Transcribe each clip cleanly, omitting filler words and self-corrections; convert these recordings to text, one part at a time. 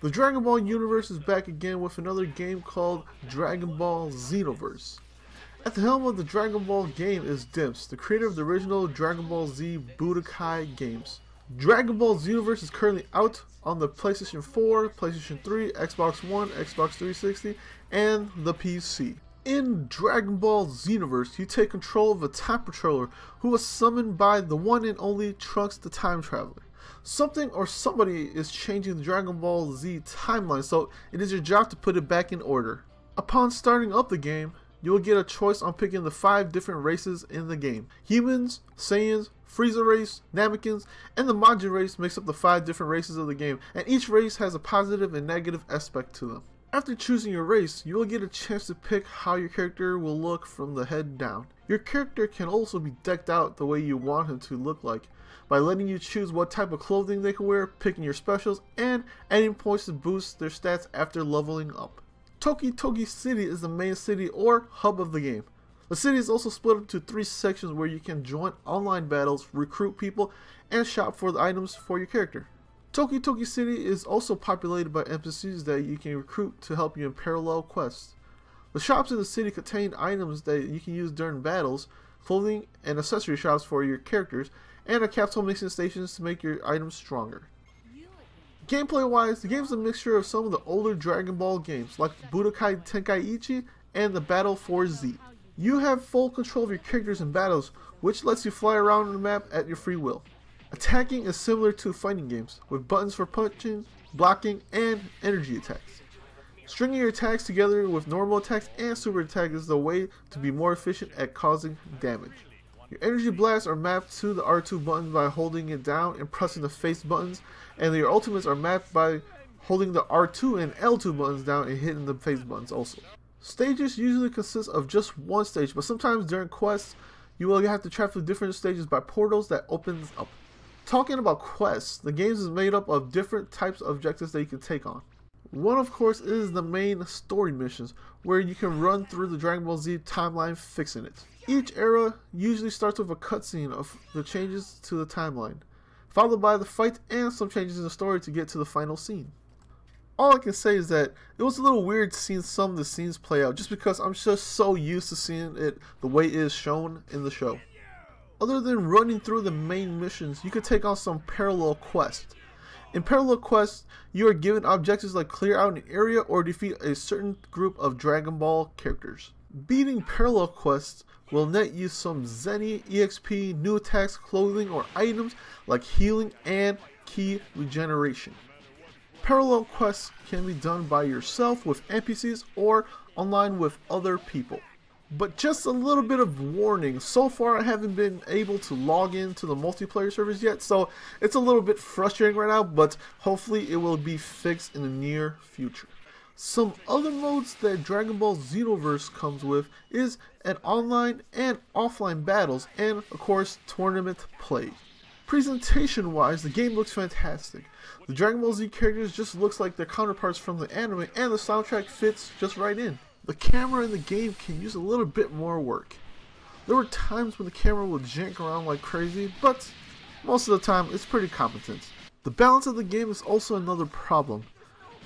The Dragon Ball universe is back again with another game called Dragon Ball Xenoverse. At the helm of the Dragon Ball game is Dimps, the creator of the original Dragon Ball Z Budokai games. Dragon Ball Xenoverse is currently out on the PlayStation 4, PlayStation 3, Xbox One, Xbox 360, and the PC. In Dragon Ball Xenoverse, you take control of a time patroller who was summoned by the one and only Trunks the Time Traveler. Something or somebody is changing the Dragon Ball Z timeline, so it is your job to put it back in order. Upon starting up the game, you will get a choice on picking the 5 different races in the game. Humans, Saiyans, Frieza race, Namekins, and the Majin race makes up the 5 different races of the game, and each race has a positive and negative aspect to them. After choosing your race, you will get a chance to pick how your character will look from the head down. Your character can also be decked out the way you want him to look like, by letting you choose what type of clothing they can wear, picking your specials, and adding points to boost their stats after leveling up. Toki Toki City is the main city or hub of the game. The city is also split up into 3 sections where you can join online battles, recruit people, and shop for the items for your character. Toki Toki City is also populated by NPCs that you can recruit to help you in parallel quests. The shops in the city contain items that you can use during battles, clothing and accessory shops for your characters, and a capsule mixing stations to make your items stronger. Gameplay wise, the game is a mixture of some of the older Dragon Ball games like Budokai Tenkaichi and the Battle for Z. You have full control of your characters in battles, which lets you fly around the map at your free will. Attacking is similar to fighting games, with buttons for punching, blocking, and energy attacks. Stringing your attacks together with normal attacks and super attacks is the way to be more efficient at causing damage. Your energy blasts are mapped to the R2 button by holding it down and pressing the face buttons, and your ultimates are mapped by holding the R2 and L2 buttons down and hitting the face buttons also. Stages usually consist of just one stage, but sometimes during quests, you will have to travel different stages by portals that opens up. Talking about quests, the game is made up of different types of objectives that you can take on. One, of course, is the main story missions, where you can run through the Dragon Ball Z timeline fixing it. Each era usually starts with a cutscene of the changes to the timeline, followed by the fight and some changes in the story to get to the final scene. All I can say is that it was a little weird seeing some of the scenes play out, just because I'm just so used to seeing it the way it is shown in the show. Other than running through the main missions, you can take on some parallel quests. In parallel quests, you are given objectives like clear out an area or defeat a certain group of Dragon Ball characters. Beating parallel quests will net you some Zenny, EXP, new attacks, clothing, or items like healing and ki regeneration. Parallel quests can be done by yourself with NPCs or online with other people. But just a little bit of warning, so far I haven't been able to log into the multiplayer servers yet, so it's a little bit frustrating right now, but hopefully it will be fixed in the near future. Some other modes that Dragon Ball Xenoverse comes with is an online and offline battles and of course tournament play. Presentation wise, the game looks fantastic. The Dragon Ball Z characters just looks like their counterparts from the anime, and the soundtrack fits just right in. The camera in the game can use a little bit more work. There were times when the camera would jank around like crazy, but most of the time it's pretty competent. The balance of the game is also another problem.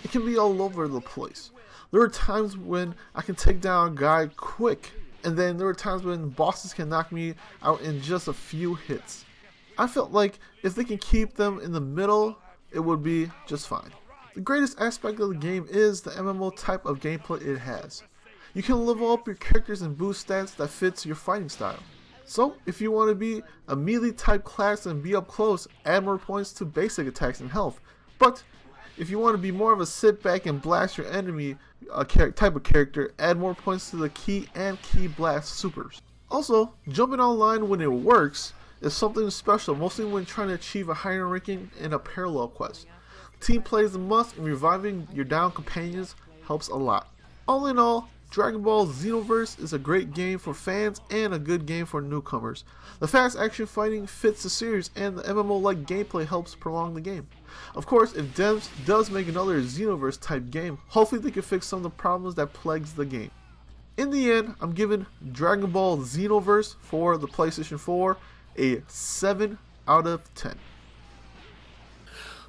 It can be all over the place. There are times when I can take down a guy quick, and then there are times when bosses can knock me out in just a few hits. I felt like if they can keep them in the middle, it would be just fine. The greatest aspect of the game is the MMO type of gameplay it has. You can level up your characters and boost stats that fits your fighting style. So, if you want to be a melee type class and be up close, add more points to basic attacks and health. But, if you want to be more of a sit back and blast your enemy type of character, add more points to the ki and ki blast supers. Also, jumping online when it works is something special, mostly when trying to achieve a higher ranking in a parallel quest. Team play is a must, and reviving your down companions helps a lot. All in all, Dragon Ball Xenoverse is a great game for fans and a good game for newcomers. The fast action fighting fits the series, and the MMO-like gameplay helps prolong the game. Of course, if Devs does make another Xenoverse type game, hopefully they can fix some of the problems that plagues the game. In the end, I'm giving Dragon Ball Xenoverse for the PlayStation 4 a 7 out of 10.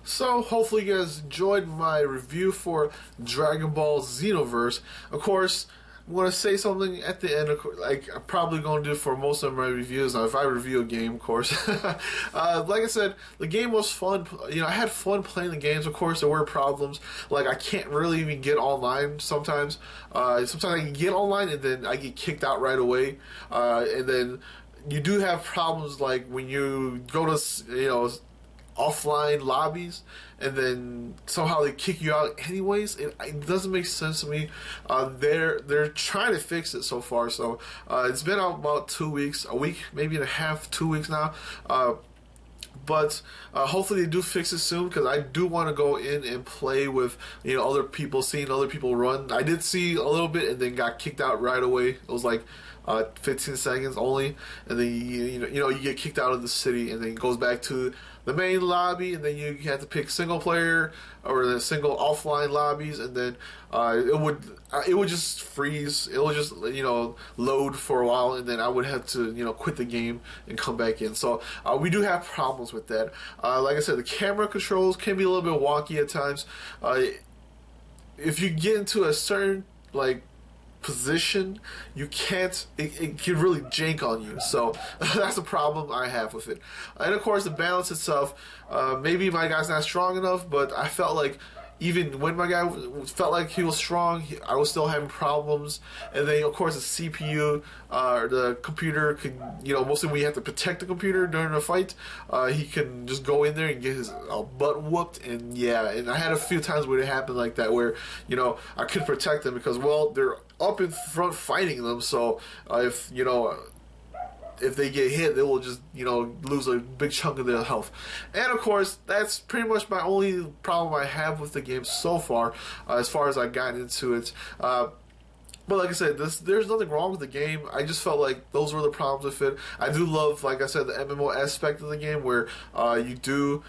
So, hopefully you guys enjoyed my review for Dragon Ball Xenoverse. Of course, I'm going to say something at the end, like I'm probably going to do for most of my reviews. Now, if I review a game, of course. Like I said, the game was fun. You know, I had fun playing the games. Of course, there were problems. Like, I can't really even get online sometimes. Sometimes I can get online and then I get kicked out right away. And then you do have problems like when you go to, you know, offline lobbies and then somehow they kick you out anyways. It doesn't make sense to me. They're trying to fix it so far, so it's been out about 2 weeks, a week maybe and a half, 2 weeks now, but hopefully they do fix it soon, because I do want to go in and play with, you know, other people, seeing other people run. I did see a little bit and then got kicked out right away. It was like 15 seconds only, and then you get kicked out of the city, and then it goes back to the main lobby, and then you have to pick single player or the single offline lobbies, and then it would just freeze. It would just, you know, load for a while, and then I would have to, you know, quit the game and come back in. So we do have problems with that. Like I said, the camera controls can be a little bit wonky at times. If you get into a certain like position, you can't, it can really jank on you, so that's the problem I have with it. And of course the balance itself, maybe my guy's not strong enough, but I felt like even when my guy felt like he was strong, I was still having problems. And then of course the CPU, the computer can, you know, mostly when you have to protect the computer during a fight, he can just go in there and get his butt whooped. And yeah, and I had a few times where it happened like that, where, you know, I couldn't protect them because, well, they're up in front fighting them, so if, you know, if they get hit, they will just, you know, lose a big chunk of their health. And of course, that's pretty much my only problem I have with the game so far, as far as I got into it. But like I said, there's nothing wrong with the game. I just felt like those were the problems with it. I do love, like I said, the MMO aspect of the game, where you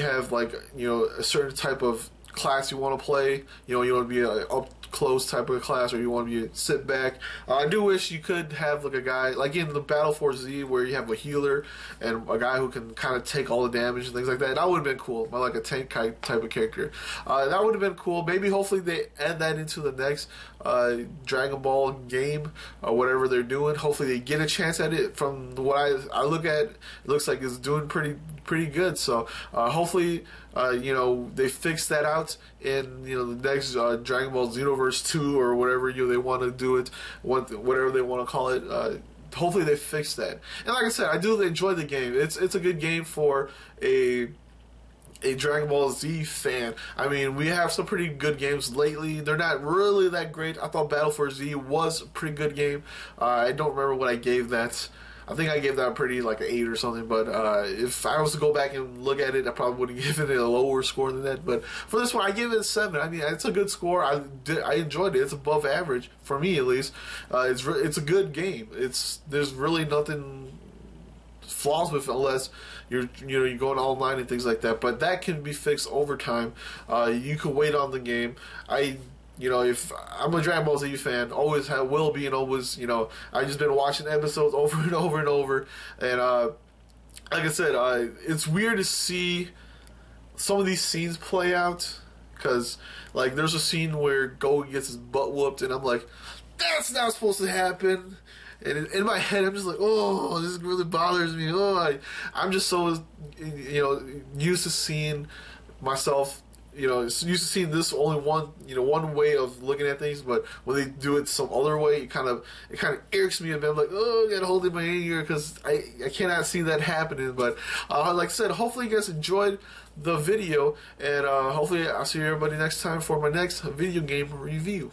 have, like, you know, a certain type of class you want to play. You know, you want to be a up close type of class, or you want to be sit back. I do wish you could have like a guy like in the Battle for Z, where you have a healer and a guy who can kind of take all the damage and things like that. That would have been cool, like a tank type of character. That would have been cool. Maybe hopefully they add that into the next Dragon Ball game or whatever they're doing. Hopefully they get a chance at it. From what I look at, it looks like it's doing pretty good. So hopefully you know, they fix that out in, you know, the next Dragon Ball Xenoverse 2 or whatever, you know, they want to do it, whatever they want to call it. Hopefully they fix that. And like I said, I do enjoy the game. It's a good game for a Dragon Ball Z fan. I mean, we have some pretty good games lately. They're not really that great. I thought Battle for Z was a pretty good game. I don't remember what I gave that. I think I gave that pretty like an 8 or something, but if I was to go back and look at it, I probably would have given it a lower score than that. But for this one, I gave it a 7. I mean, it's a good score. I enjoyed it. It's above average for me, at least. It's a good game. There's really nothing flaws with it, unless you're going online and things like that. But that can be fixed over time. You can wait on the game. You know, if I'm a Dragon Ball Z fan, always will be, and always, you know, I've just been watching episodes over and over and over. And like I said, it's weird to see some of these scenes play out, because like there's a scene where Goku gets his butt whooped, and I'm like, that's not supposed to happen. And in my head, I'm just like, oh, this really bothers me. Oh, I'm just so, you know, used to seeing myself, you know, used to seeing this only one way of looking at things, but when they do it some other way, it kind of irks me a bit. I'm like, oh, I gotta hold in my anger, because I cannot see that happening. But like I said, hopefully you guys enjoyed the video, and hopefully I'll see everybody next time for my next video game review.